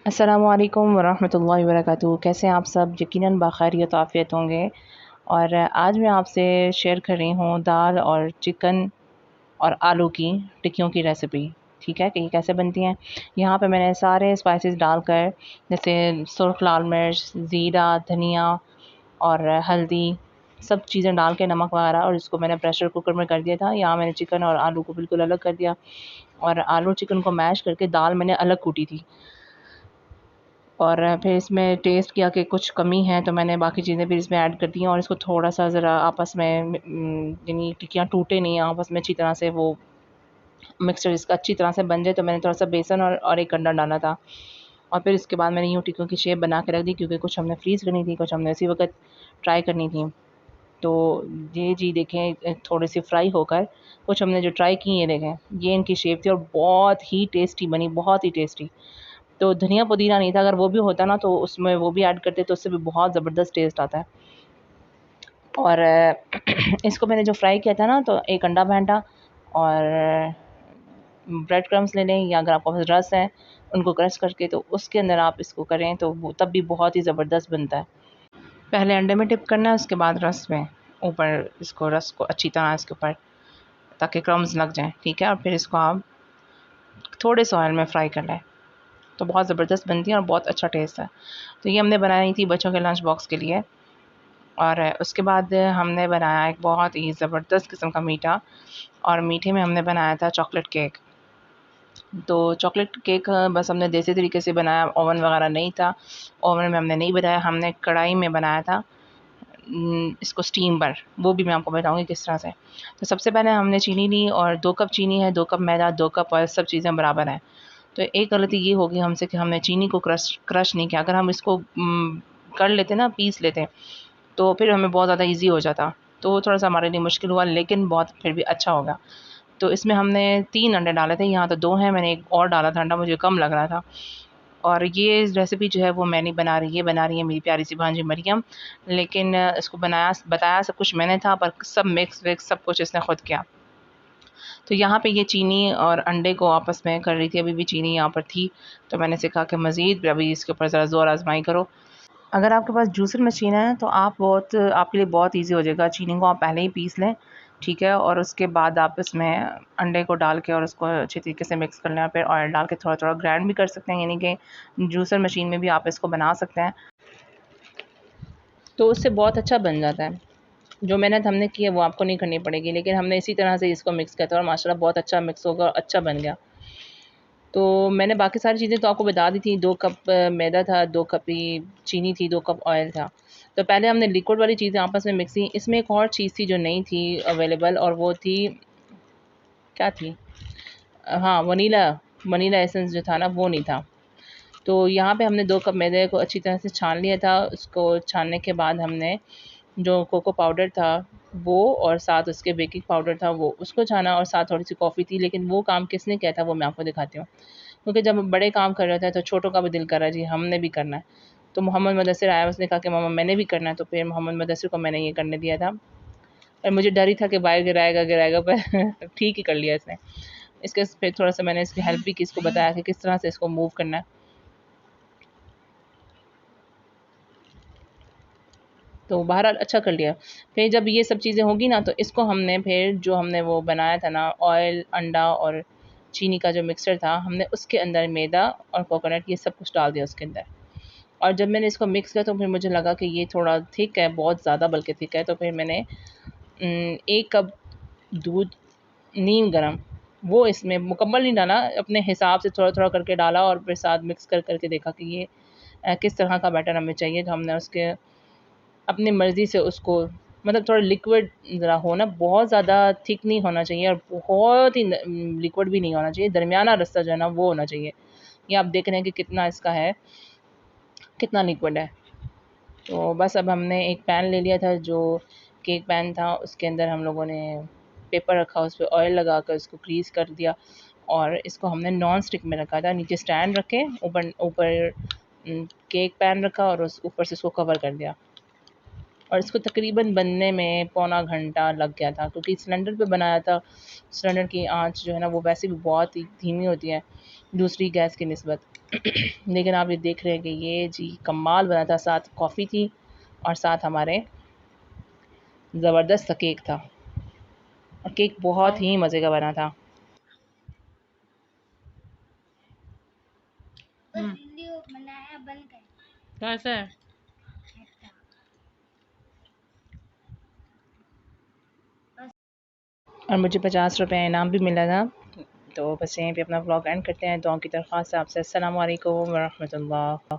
अस्सलामुअलैकुम वरहमतुल्लाहि वबरकातुहू। कैसे हैं आप सब? यकीनन बाखैरियत आफ़ियत होंगे। और आज मैं आपसे शेयर कर रही हूँ दाल और चिकन और आलू की टिक्कियों की रेसिपी। ठीक है कि ये कैसे बनती हैं। यहाँ पे मैंने सारे स्पाइसेस डालकर, जैसे सुर्ख लाल मिर्च, ज़ीरा, धनिया और हल्दी, सब चीज़ें डाल के नमक वगैरह, और इसको मैंने प्रेशर कुकर में कर दिया था। यहाँ मैंने चिकन और आलू को बिल्कुल अलग कर दिया, और आलू चिकन को मैश करके दाल मैंने अलग कूटी थी। और फिर इसमें टेस्ट किया कि कुछ कमी है, तो मैंने बाकी चीज़ें फिर इसमें ऐड कर दी, और इसको थोड़ा-सा ज़रा आपस में यानी टिक्कियाँ टूटे नहीं, आपस में अच्छी तरह से वो मिक्सचर इसका अच्छी तरह से बन जाए, तो मैंने थोड़ा-सा बेसन और एक अंडा डाला था। और फिर इसके बाद मैंने यूँ टिक्कियों की शेप बना के रख दी, क्योंकि कुछ हमने फ्रीज़ करनी थी, कुछ हमने उसी वक़्त ट्राई करनी थी। तो ये जी देखें, थोड़ी-सी फ्राई होकर कुछ हमने जो ट्राई की, ये देखें, ये इनकी शेप थी और बहुत ही टेस्टी बनी, बहुत ही टेस्टी। तो धनिया पुदीना नहीं था, अगर वो भी होता ना तो उसमें वो भी ऐड करते, तो उससे भी बहुत ज़बरदस्त टेस्ट आता है। और इसको मैंने जो फ्राई किया था ना, तो एक अंडा फेंटा, और ब्रेड क्रम्स ले लें, या अगर आपके पास रस है उनको क्रश करके, तो उसके अंदर आप इसको करें तो वो तब भी बहुत ही ज़बरदस्त बनता है। पहले अंडे में डिप करना है, उसके बाद रस में ऊपर इसको, रस को अच्छी तरह इसके ऊपर, ताकि क्रम्स लग जाएँ, ठीक है। और फिर इसको आप थोड़े से ऑयल में फ्राई कर लें, तो बहुत ज़बरदस्त बनती है और बहुत अच्छा टेस्ट है। तो ये हमने बनाई थी बच्चों के लंच बॉक्स के लिए। और उसके बाद हमने बनाया एक बहुत ही ज़बरदस्त किस्म का मीठा, और मीठे में हमने बनाया था चॉकलेट केक। तो चॉकलेट केक बस हमने देसी तरीके से बनाया, ओवन वगैरह नहीं था। ओवन में हमने नहीं बनाया, हमने कढ़ाई में बनाया था, इसको स्टीम पर। वो भी मैं आपको बताऊँगी किस तरह से। तो सबसे पहले हमने चीनी ली, और 2 कप चीनी है, 2 कप मैदा, 2 कप ऑयल, सब चीज़ें बराबर हैं। तो एक गलती ये होगी हमसे कि हमने चीनी को क्रश नहीं किया। अगर हम इसको कर लेते ना, पीस लेते, तो फिर हमें बहुत ज़्यादा ईज़ी हो जाता। तो वो थोड़ा-सा हमारे लिए मुश्किल हुआ, लेकिन बहुत फिर भी अच्छा हो गया। तो इसमें हमने 3 अंडे डाले थे, यहाँ तो 2 हैं, मैंने 1 और डाला था अंडा, मुझे कम लग रहा था। और ये रेसिपी जो है वो मैं नहीं बना रही, ये बना रही है मेरी प्यारी-सी भांजी मरियम। लेकिन इसको बताया सब कुछ मैंने था, पर सब मिक्स-विक्स सब कुछ इसने खुद किया। तो यहाँ पे ये चीनी और अंडे को आपस में कर रही थी, अभी भी चीनी यहाँ पर थी, तो मैंने इसे कहा कि मज़ीद अभी इसके ऊपर ज़रा ज़ोर आज़माई करो। अगर आपके पास जूसर मशीन है, तो आपके लिए बहुत ईज़ी हो जाएगा। चीनी को आप पहले ही पीस लें, ठीक है, और उसके बाद आप इसमें अंडे को डाल के और उसको अच्छी तरीके से मिक्स कर लें। फिर ऑयल डाल के थोड़ा-थोड़ा ग्राइंड भी कर सकते हैं, यानी कि जूसर मशीन में भी आप इसको बना सकते हैं, तो उससे बहुत अच्छा बन जाता है। जो मेहनत हमने की है वो आपको नहीं करनी पड़ेगी, लेकिन हमने इसी तरह से इसको मिक्स किया था, और माशाल्लाह बहुत अच्छा मिक्स होगा और अच्छा बन गया। तो मैंने बाकी सारी चीज़ें तो आपको बता दी थी। 2 कप मैदा था, 2 कप ही चीनी थी, 2 कप ऑयल था। तो पहले हमने लिक्विड वाली चीज़ें आपस में मिक्स की। इसमें एक और चीज़ थी जो नहीं थी अवेलेबल, और वो थी, क्या थी? हाँ, वनीला एसेंस जो था ना, वो नहीं था। तो यहाँ पे हमने 2 कप मैदे को अच्छी तरह से छान लिया था। उसको छानने के बाद हमने जो कोको पाउडर था वो, और साथ उसके बेकिंग पाउडर था वो, उसको छाना, और साथ थोड़ी-सी कॉफ़ी थी। लेकिन वो काम किसने किया था वो मैं आपको दिखाती हूँ। क्योंकि जब बड़े काम कर रहे होते हैं तो छोटों का भी दिल कर रहा है, जी हमने भी करना है। तो मोहम्मद मुदस्सिर आया, उसने कहा कि मम्मा मैंने भी करना है, तो फिर मोहम्मद मुदस्सिर को मैंने ये करने दिया था। और मुझे डर ही था कि बाहर गिराएगा पर ठीक ही कर लिया इसने। इसके फिर थोड़ा-सा मैंने इसकी हेल्प भी की, इसको बताया कि किस तरह से इसको मूव करना है। तो बहरहाल अच्छा कर लिया। फिर जब ये सब चीज़ें होंगी ना, तो इसको हमने फिर जो हमने वो बनाया था ना, ऑयल, अंडा और चीनी का जो मिक्सचर था, हमने उसके अंदर मैदा और कोकोनट ये सब कुछ डाल दिया उसके अंदर। और जब मैंने इसको मिक्स किया, तो फिर मुझे लगा कि ये थोड़ा थिक है, बहुत ज़्यादा बल्कि थिक है, तो फिर मैंने 1 कप दूध नीम गरम, वो इसमें मुकम्मल नहीं डाला, अपने हिसाब से थोड़ा-थोड़ा करके डाला, और फिर साथ मिक्स कर के देखा कि ये किस तरह का बैटर हमें चाहिए। तो हमने उसके अपनी मर्ज़ी से उसको, मतलब थोड़ा लिक्विड ज़रा हो ना, बहुत ज़्यादा थिक नहीं होना चाहिए, और बहुत ही लिक्विड भी नहीं होना चाहिए, दरमियाना रास्ता जो है ना वो होना चाहिए। ये आप देख रहे हैं कि कितना इसका है, कितना लिक्विड है। तो बस अब हमने एक पैन ले लिया था जो केक पैन था, उसके अंदर हम लोगों ने पेपर रखा, उस पे ऑयल लगाकर उसको ग्रीस कर दिया, और इसको हमने नॉन स्टिक में रखा था। नीचे स्टैंड रखे, ऊपर ऊपर केक पैन रखा, और उस ऊपर से इसको कवर कर दिया। और इसको तकरीबन बनने में पौना घंटा लग गया था, क्योंकि सिलेंडर पे बनाया था। सिलेंडर की आंच जो है ना वो वैसे भी बहुत ही धीमी होती है दूसरी गैस की निस्बत। लेकिन आप ये देख रहे हैं कि ये जी कमाल बना था। साथ कॉफ़ी थी और साथ हमारे ज़बरदस्त सा केक था, और केक बहुत ही मज़े का बना था। वीडियो बनाया बन गए कैसे? और मुझे 50 रुपये इनाम भी मिला था। तो बस यहीं पे अपना व्लॉग एंड करते हैं। दुआओं की दरख्वास्त है आपसे। अस्सलाम वालेकुम व रहमतुल्लाह।